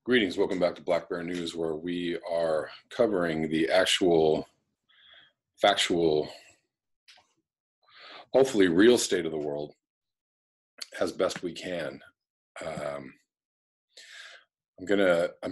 Greetings, welcome back to Black Bear News, where we are covering the actual, factual, hopefully real state of the world as best we can. I'm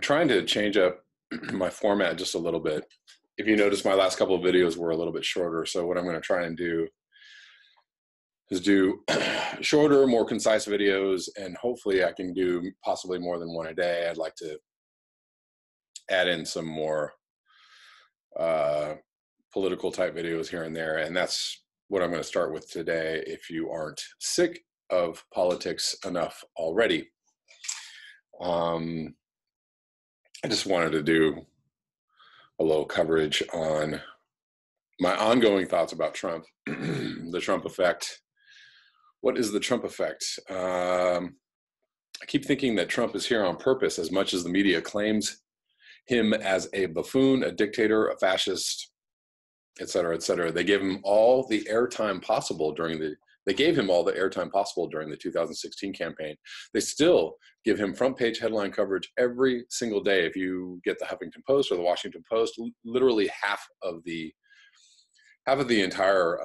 trying to change up my format just a little bit. If you notice, my last couple of videos were a little bit shorter, so what I'm going to try and do is do shorter, more concise videos, and hopefully I can do possibly more than one a day. I'd like to add in some more political type videos here and there, and that's what I'm going to start with today if you aren't sick of politics enough already. I just wanted to do a little coverage on my ongoing thoughts about Trump, the Trump effect. What is the Trump effect? I keep thinking that Trump is here on purpose as much as the media claims him as a buffoon, a dictator, a fascist, et cetera, et cetera. They gave him all the airtime possible during the 2016 campaign. They still give him front page headline coverage every single day. If you get the Huffington Post or the Washington Post, literally half of the entire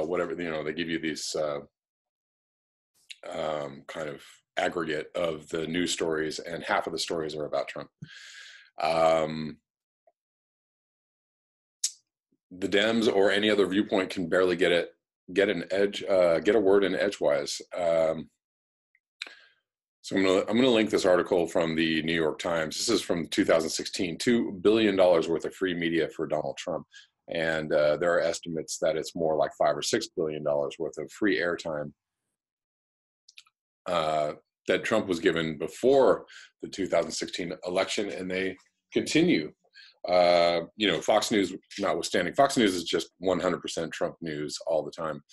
whatever, they give you these kind of aggregate of the news stories, and half of the stories are about Trump. The Dems or any other viewpoint can barely get a word in edgewise. So I'm gonna link this article from the New York Times. This is from 2016, $2 billion worth of free media for Donald Trump. And there are estimates that it's more like $5 or $6 billion worth of free airtime that Trump was given before the 2016 election, and they continue. Fox News notwithstanding, Fox News is just 100% Trump news all the time.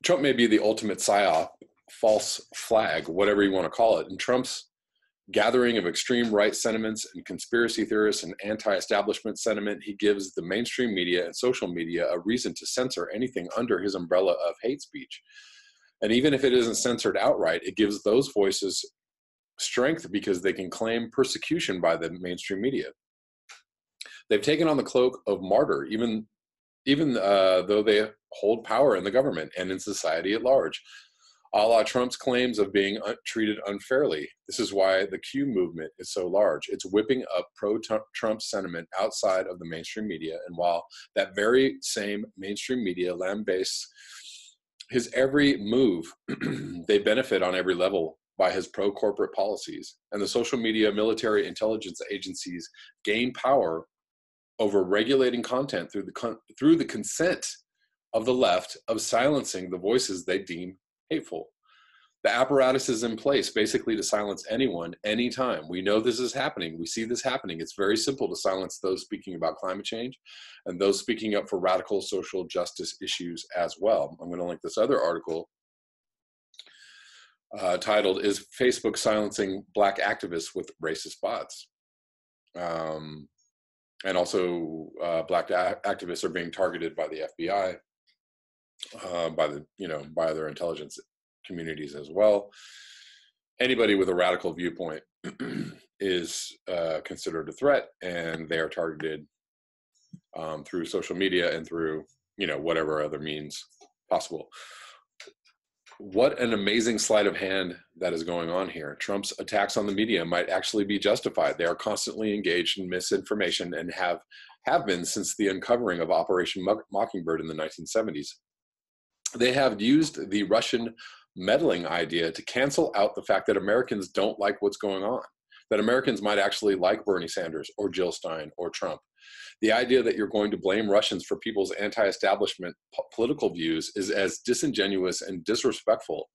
Trump may be the ultimate psyop, false flag, whatever you want to call it, and Trump's gathering of extreme right sentiments and conspiracy theorists and anti-establishment sentiment, he gives the mainstream media and social media a reason to censor anything under his umbrella of hate speech. And even if it isn't censored outright, it gives those voices strength because they can claim persecution by the mainstream media. They've taken on the cloak of martyr, even though they hold power in the government and in society at large, a la Trump's claims of being treated unfairly. This is why the Q movement is so large. It's whipping up pro-Trump sentiment outside of the mainstream media. And while that very same mainstream media lambasts his every move, they benefit on every level by his pro-corporate policies. And the social media military intelligence agencies gain power over regulating content through the consent of the left of silencing the voices they deem hateful. The apparatus is in place basically to silence anyone, anytime. We know this is happening. We see this happening. It's very simple to silence those speaking about climate change and those speaking up for radical social justice issues as well. I'm going to link this other article titled, "Is Facebook Silencing Black Activists with Racist Bots?" And also black activists are being targeted by the FBI, by their intelligence communities as well. Anybody with a radical viewpoint is considered a threat, and they are targeted through social media and through whatever other means possible. What an amazing sleight of hand that is going on here. Trump's attacks on the media might actually be justified. They are constantly engaged in misinformation and have been since the uncovering of Operation Mockingbird in the 1970s. They have used the Russian meddling idea to cancel out the fact that Americans don't like what's going on, that Americans might actually like Bernie Sanders or Jill Stein or Trump. The idea that you're going to blame Russians for people's anti-establishment political views is as disingenuous and disrespectful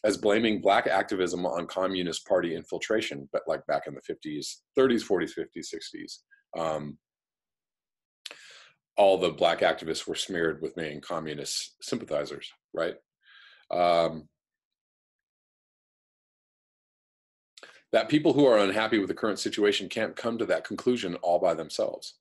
as blaming black activism on Communist Party infiltration, but like back in the 50s, 30s, 40s, 50s, 60s. All the black activists were smeared with being communist sympathizers, right? That people who are unhappy with the current situation can't come to that conclusion all by themselves.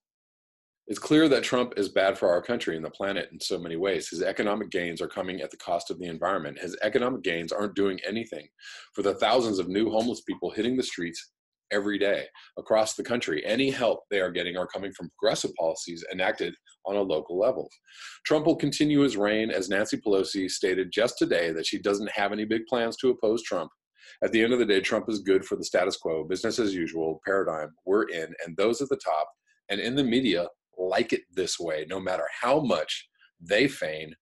It's clear that Trump is bad for our country and the planet in so many ways. His economic gains are coming at the cost of the environment. His economic gains aren't doing anything for the thousands of new homeless people hitting the streets every day across the country. Any help they are getting are coming from progressive policies enacted on a local level. Trump will continue his reign, as Nancy Pelosi stated just today that she doesn't have any big plans to oppose Trump. At the end of the day, Trump is good for the status quo, business as usual paradigm we're in, and those at the top and in the media like it this way, no matter how much they feign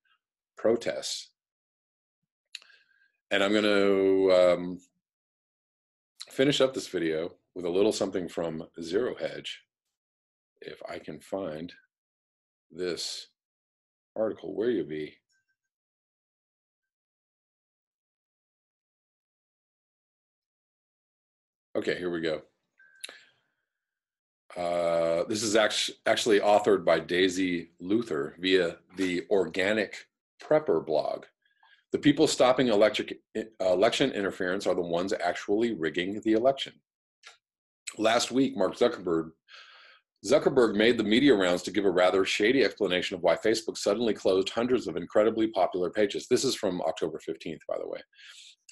protests. And I'm going to finish up this video with a little something from Zero Hedge, if I can find this article. Where you be? Okay, here we go. This is actually authored by Daisy Luther via the Organic Prepper blog. The people stopping election interference are the ones actually rigging the election. Last week, Mark Zuckerberg made the media rounds to give a rather shady explanation of why Facebook suddenly closed hundreds of incredibly popular pages. This is from October 15th, by the way,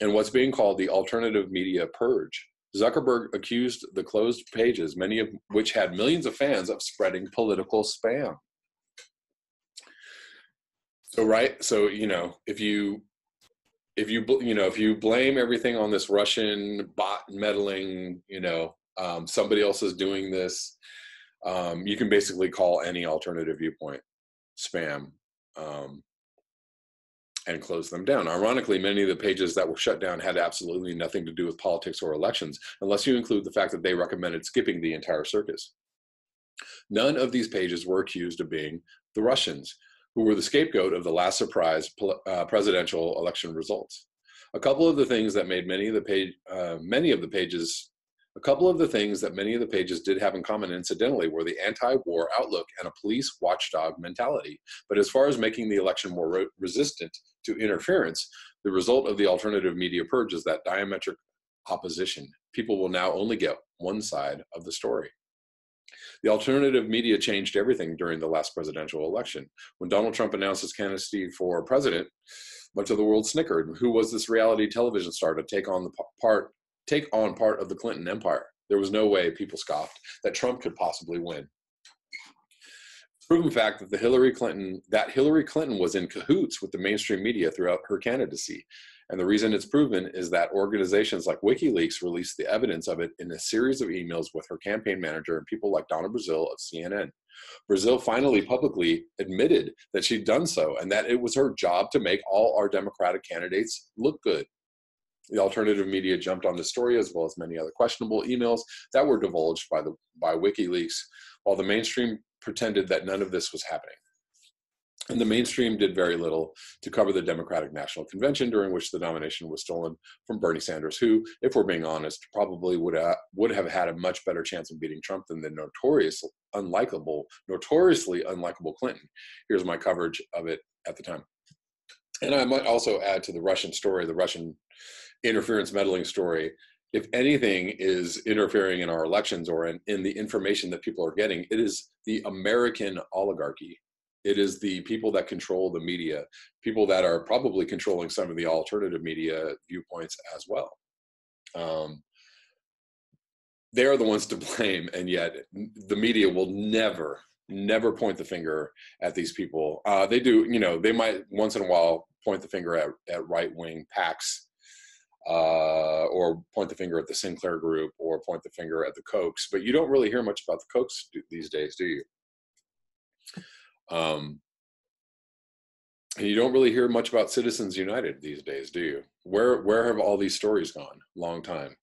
and what's being called the alternative media purge. Zuckerberg accused the closed pages, many of which had millions of fans, of spreading political spam. So you know, if you blame everything on this Russian bot meddling, somebody else is doing this, you can basically call any alternative viewpoint spam and close them down. Ironically, many of the pages that were shut down had absolutely nothing to do with politics or elections, unless you include the fact that they recommended skipping the entire circus. None of these pages were accused of being the Russians, who were the scapegoat of the last surprise presidential election results. A couple of the things that many of the pages did have in common, incidentally, were the anti-war outlook and a police watchdog mentality. But as far as making the election more resistant to interference, the result of the alternative media purge is that diametric opposition. People will now only get one side of the story. The alternative media changed everything during the last presidential election. When Donald Trump announced his candidacy for president, much of the world snickered. Who was this reality television star to take on part of the Clinton empire? There was no way, people scoffed, that Trump could possibly win. Proven fact that Hillary Clinton was in cahoots with the mainstream media throughout her candidacy. And the reason it's proven is that organizations like WikiLeaks released the evidence of it in a series of emails with her campaign manager and people like Donna Brazile of CNN. Brazile finally publicly admitted that she'd done so and that it was her job to make all our Democratic candidates look good. The alternative media jumped on the story, as well as many other questionable emails that were divulged by WikiLeaks, while the mainstream pretended that none of this was happening. And the mainstream did very little to cover the Democratic National Convention, during which the nomination was stolen from Bernie Sanders, who, if we're being honest, probably would have had a much better chance of beating Trump than the notoriously unlikable Clinton. Here's my coverage of it at the time. And I might also add to the Russian story, the Russian interference meddling story. If anything is interfering in our elections or in the information that people are getting, it is the American oligarchy. It is the people that control the media, people that are probably controlling some of the alternative media viewpoints as well. They are the ones to blame, and yet the media will never point the finger at these people. They do, they might once in a while point the finger at right-wing PACs, or point the finger at the Sinclair Group, or point the finger at the Kochs, but you don't really hear much about the Kochs these days, do you? And you don't really hear much about Citizens United these days, do you? Where have all these stories gone? Long time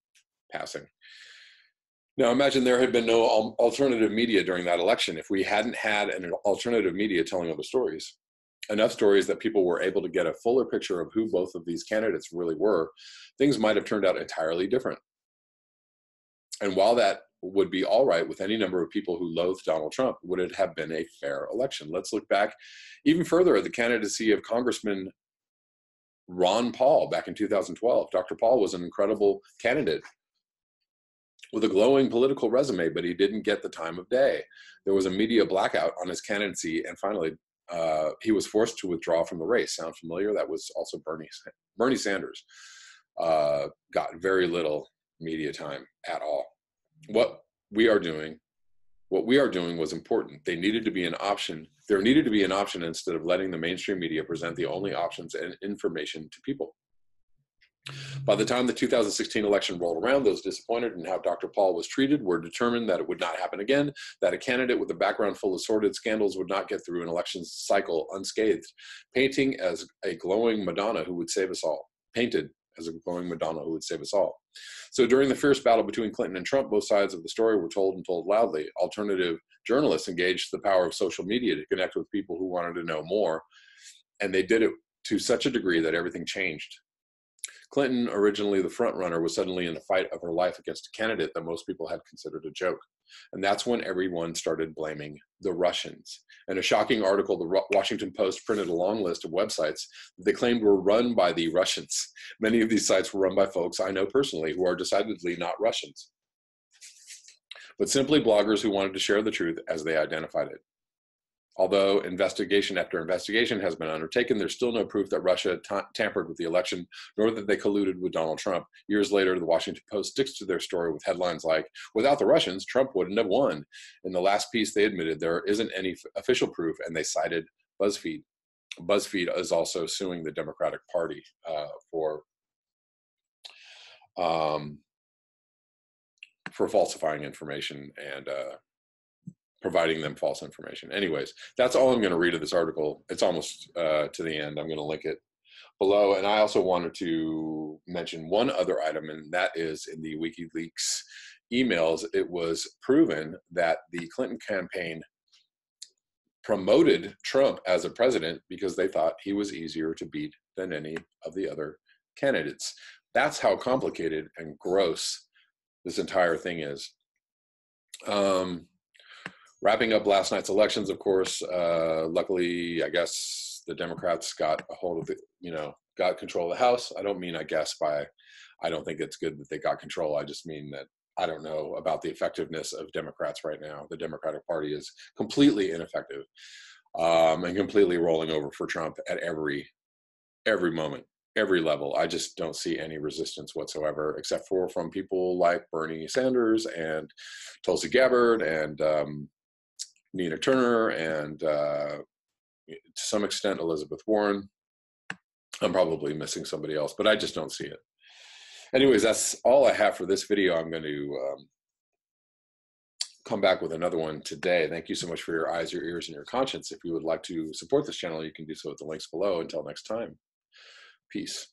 passing. Now imagine there had been no alternative media during that election. If we hadn't had an alternative media telling other stories, enough stories that people were able to get a fuller picture of who both of these candidates really were, things might have turned out entirely different. And while that would be all right with any number of people who loathed Donald Trump, would it have been a fair election? Let's look back even further at the candidacy of Congressman Ron Paul back in 2012. Dr. Paul was an incredible candidate with a glowing political resume, but he didn't get the time of day. There was a media blackout on his candidacy, and finally, he was forced to withdraw from the race. Sound familiar? That was also Bernie Sanders. Got very little media time at all. What we are doing was important. There needed to be an option instead of letting the mainstream media present the only options and information to people. By the time the 2016 election rolled around, those disappointed in how Dr. Paul was treated were determined that it would not happen again, that a candidate with a background full of sordid scandals would not get through an election cycle unscathed, painted as a glowing Madonna who would save us all. So during the fierce battle between Clinton and Trump, both sides of the story were told and told loudly. Alternative journalists engaged the power of social media to connect with people who wanted to know more, and they did it to such a degree that everything changed. Clinton, originally the front runner, was suddenly in the fight of her life against a candidate that most people had considered a joke. And that's when everyone started blaming the Russians. In a shocking article, the Washington Post printed a long list of websites that they claimed were run by the Russians. Many of these sites were run by folks I know personally who are decidedly not Russians, but simply bloggers who wanted to share the truth as they identified it. Although investigation after investigation has been undertaken, there's still no proof that Russia tampered with the election, nor that they colluded with Donald Trump. Years later, the Washington Post sticks to their story with headlines like, "Without the Russians, Trump wouldn't have won." In the last piece, they admitted there isn't any official proof, and they cited BuzzFeed. BuzzFeed is also suing the Democratic Party for falsifying information and providing them false information. Anyways, that's all I'm going to read of this article. It's almost to the end. I'm going to link it below. And I also wanted to mention one other item, and that is in the WikiLeaks emails. It was proven that the Clinton campaign promoted Trump as a president because they thought he was easier to beat than any of the other candidates. That's how complicated and gross this entire thing is. Wrapping up last night's elections, of course, luckily, I guess the Democrats got a hold of got control of the House. I don't mean, I don't think it's good that they got control. I just mean that I don't know about the effectiveness of Democrats right now. The Democratic Party is completely ineffective and completely rolling over for Trump at every moment, every level. I just don't see any resistance whatsoever, except for from people like Bernie Sanders and Tulsi Gabbard and Nina Turner and to some extent Elizabeth Warren. I'm probably missing somebody else, but I just don't see it. Anyways, that's all I have for this video. I'm going to come back with another one today. Thank you so much for your eyes, your ears, and your conscience. If you would like to support this channel, you can do so at the links below. Until next time, peace.